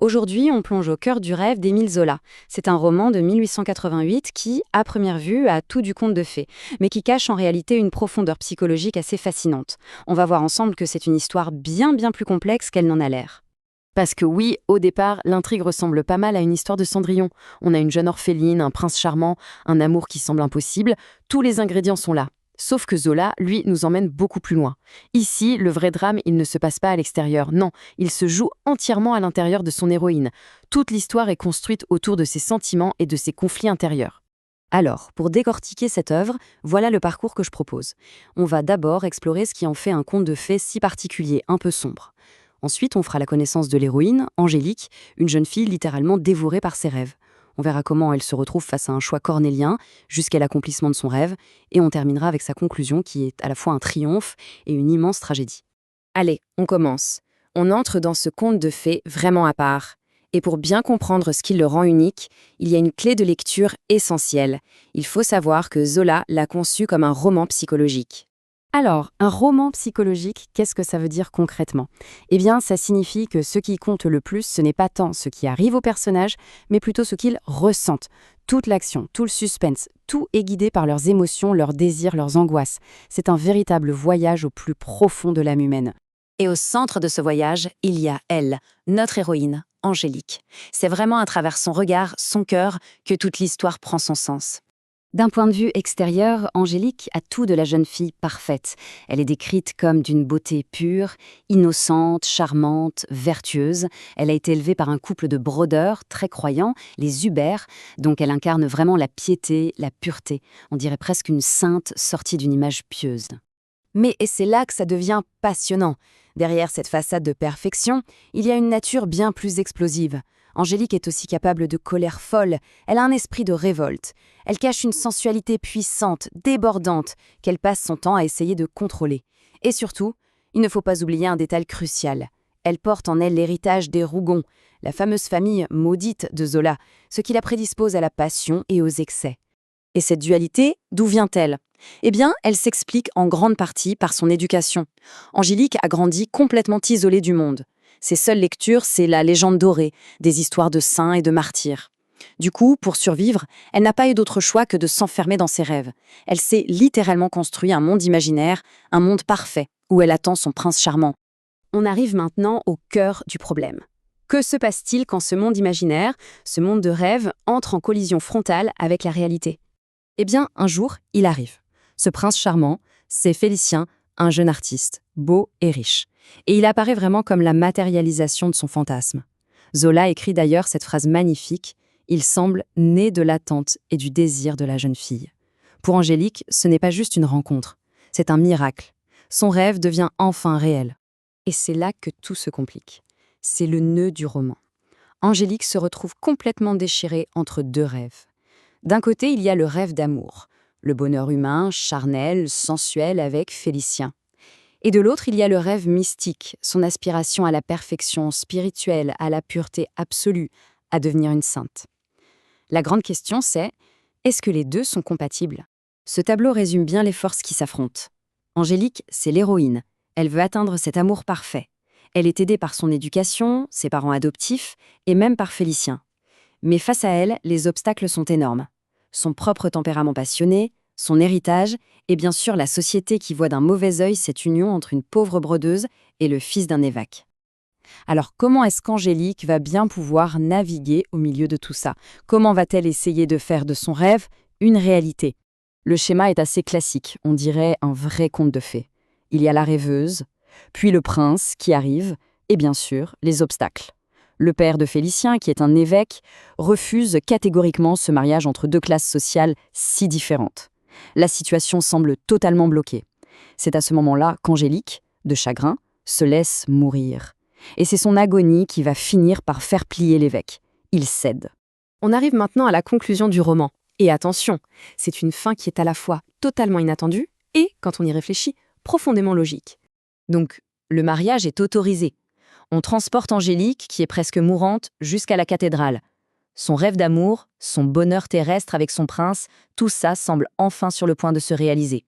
Aujourd'hui, on plonge au cœur du rêve d'Émile Zola. C'est un roman de 1888 qui, à première vue, a tout du conte de fées, mais qui cache en réalité une profondeur psychologique assez fascinante. On va voir ensemble que c'est une histoire bien plus complexe qu'elle n'en a l'air. Parce que oui, au départ, l'intrigue ressemble pas mal à une histoire de Cendrillon. On a une jeune orpheline, un prince charmant, un amour qui semble impossible. Tous les ingrédients sont là. Sauf que Zola, lui, nous emmène beaucoup plus loin. Ici, le vrai drame, il ne se passe pas à l'extérieur. Non, il se joue entièrement à l'intérieur de son héroïne. Toute l'histoire est construite autour de ses sentiments et de ses conflits intérieurs. Alors, pour décortiquer cette œuvre, voilà le parcours que je propose. On va d'abord explorer ce qui en fait un conte de fées si particulier, un peu sombre. Ensuite, on fera la connaissance de l'héroïne, Angélique, une jeune fille littéralement dévorée par ses rêves. On verra comment elle se retrouve face à un choix cornélien, jusqu'à l'accomplissement de son rêve, et on terminera avec sa conclusion qui est à la fois un triomphe et une immense tragédie. Allez, on commence. On entre dans ce conte de fées vraiment à part. Et pour bien comprendre ce qui le rend unique, il y a une clé de lecture essentielle. Il faut savoir que Zola l'a conçu comme un roman psychologique. Alors, un roman psychologique, qu'est-ce que ça veut dire concrètement? Eh bien, ça signifie que ce qui compte le plus, ce n'est pas tant ce qui arrive au personnage, mais plutôt ce qu'ils ressentent. Toute l'action, tout le suspense, tout est guidé par leurs émotions, leurs désirs, leurs angoisses. C'est un véritable voyage au plus profond de l'âme humaine. Et au centre de ce voyage, il y a elle, notre héroïne, Angélique. C'est vraiment à travers son regard, son cœur, que toute l'histoire prend son sens. D'un point de vue extérieur, Angélique a tout de la jeune fille parfaite. Elle est décrite comme d'une beauté pure, innocente, charmante, vertueuse. Elle a été élevée par un couple de brodeurs très croyants, les Hubert, donc elle incarne vraiment la piété, la pureté. On dirait presque une sainte sortie d'une image pieuse. Et c'est là que ça devient passionnant. Derrière cette façade de perfection, il y a une nature bien plus explosive. Angélique est aussi capable de colère folle, elle a un esprit de révolte. Elle cache une sensualité puissante, débordante, qu'elle passe son temps à essayer de contrôler. Et surtout, il ne faut pas oublier un détail crucial. Elle porte en elle l'héritage des Rougon, la fameuse famille maudite de Zola, ce qui la prédispose à la passion et aux excès. Et cette dualité, d'où vient-elle ? Eh bien, elle s'explique en grande partie par son éducation. Angélique a grandi complètement isolée du monde. Ses seules lectures, c'est la légende dorée, des histoires de saints et de martyrs. Du coup, pour survivre, elle n'a pas eu d'autre choix que de s'enfermer dans ses rêves. Elle s'est littéralement construit un monde imaginaire, un monde parfait, où elle attend son prince charmant. On arrive maintenant au cœur du problème. Que se passe-t-il quand ce monde imaginaire, ce monde de rêve, entre en collision frontale avec la réalité ? Eh bien, un jour, il arrive. Ce prince charmant, c'est Félicien, un jeune artiste, beau et riche. Et il apparaît vraiment comme la matérialisation de son fantasme. Zola écrit d'ailleurs cette phrase magnifique « Il semble né de l'attente et du désir de la jeune fille ». Pour Angélique, ce n'est pas juste une rencontre, c'est un miracle. Son rêve devient enfin réel. Et c'est là que tout se complique. C'est le nœud du roman. Angélique se retrouve complètement déchirée entre deux rêves. D'un côté, il y a le rêve d'amour, le bonheur humain, charnel, sensuel avec Félicien. Et de l'autre, il y a le rêve mystique, son aspiration à la perfection spirituelle, à la pureté absolue, à devenir une sainte. La grande question, c'est, est-ce que les deux sont compatibles ? Ce tableau résume bien les forces qui s'affrontent. Angélique, c'est l'héroïne. Elle veut atteindre cet amour parfait. Elle est aidée par son éducation, ses parents adoptifs, et même par Félicien. Mais face à elle, les obstacles sont énormes. Son propre tempérament passionné, son héritage, et bien sûr la société qui voit d'un mauvais œil cette union entre une pauvre brodeuse et le fils d'un évêque. Alors comment est-ce qu'Angélique va bien pouvoir naviguer au milieu de tout ça ? Comment va-t-elle essayer de faire de son rêve une réalité ? Le schéma est assez classique, on dirait un vrai conte de fées. Il y a la rêveuse, puis le prince qui arrive, et bien sûr les obstacles. Le père de Félicien, qui est un évêque, refuse catégoriquement ce mariage entre deux classes sociales si différentes. La situation semble totalement bloquée. C'est à ce moment-là qu'Angélique, de chagrin, se laisse mourir. Et c'est son agonie qui va finir par faire plier l'évêque. Il cède. On arrive maintenant à la conclusion du roman. Et attention, c'est une fin qui est à la fois totalement inattendue et, quand on y réfléchit, profondément logique. Donc, le mariage est autorisé. On transporte Angélique, qui est presque mourante, jusqu'à la cathédrale. Son rêve d'amour, son bonheur terrestre avec son prince, tout ça semble enfin sur le point de se réaliser.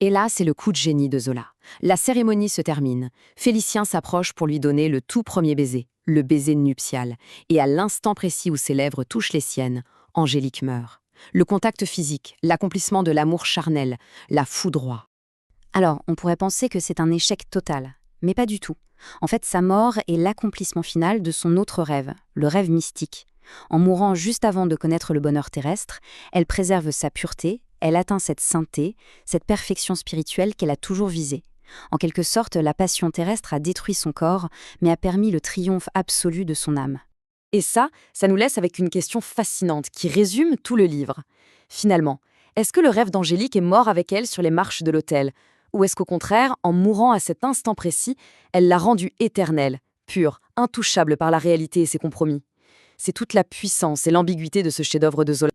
Et là, c'est le coup de génie de Zola. La cérémonie se termine. Félicien s'approche pour lui donner le tout premier baiser, le baiser nuptial. Et à l'instant précis où ses lèvres touchent les siennes, Angélique meurt. Le contact physique, l'accomplissement de l'amour charnel, la foudroie. Alors, on pourrait penser que c'est un échec total, mais pas du tout. En fait, sa mort est l'accomplissement final de son autre rêve, le rêve mystique. En mourant juste avant de connaître le bonheur terrestre, elle préserve sa pureté, elle atteint cette sainteté, cette perfection spirituelle qu'elle a toujours visée. En quelque sorte, la passion terrestre a détruit son corps, mais a permis le triomphe absolu de son âme. Et ça nous laisse avec une question fascinante qui résume tout le livre. Finalement, est-ce que le rêve d'Angélique est mort avec elle sur les marches de l'autel? Ou est-ce qu'au contraire, en mourant à cet instant précis, elle l'a rendu éternel, pur, intouchable par la réalité et ses compromis? C'est toute la puissance et l'ambiguïté de ce chef-d'œuvre de Zola